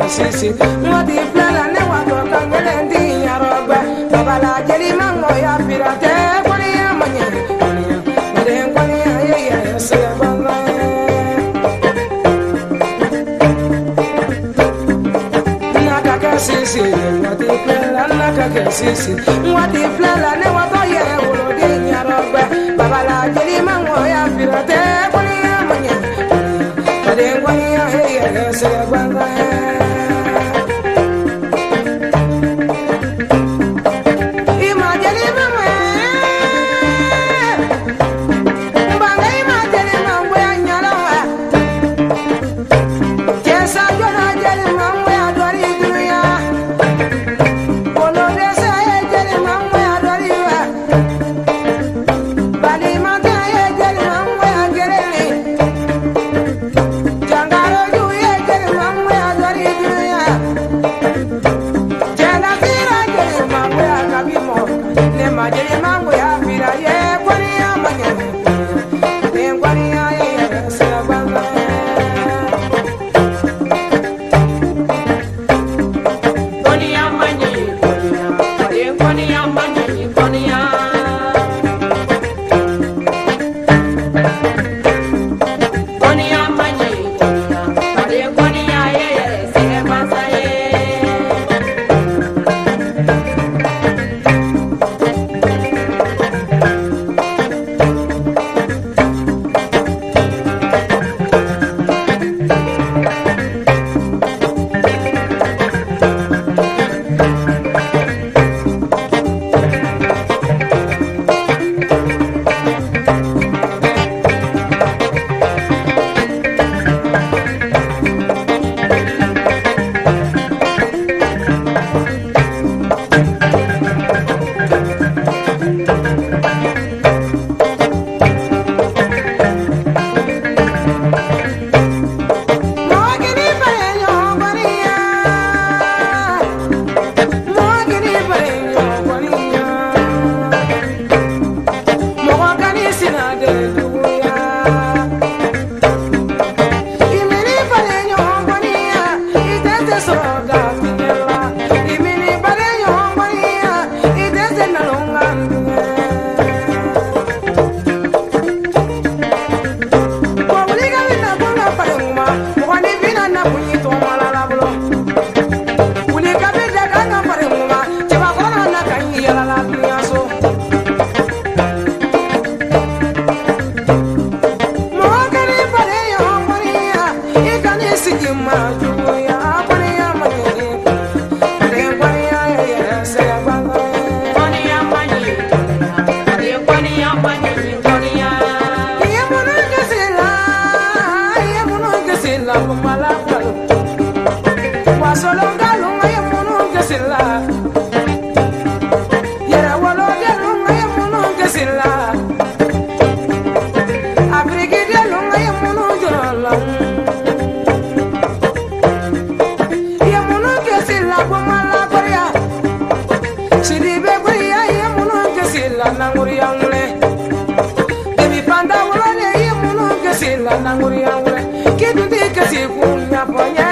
sisi ngati plala ne wato kangele ndi yarogba babala jeli mango ya pirate kwani ya manye kwani ya ye ya se banga nakaka sisi ngati plala nakaka sisi ngati plala ne wato ye wolo di yarogba babala jeli mango ya pirate kwani ya manye kwani ya ye se banga Nanguri yang le, kidu di kasih punya banyak.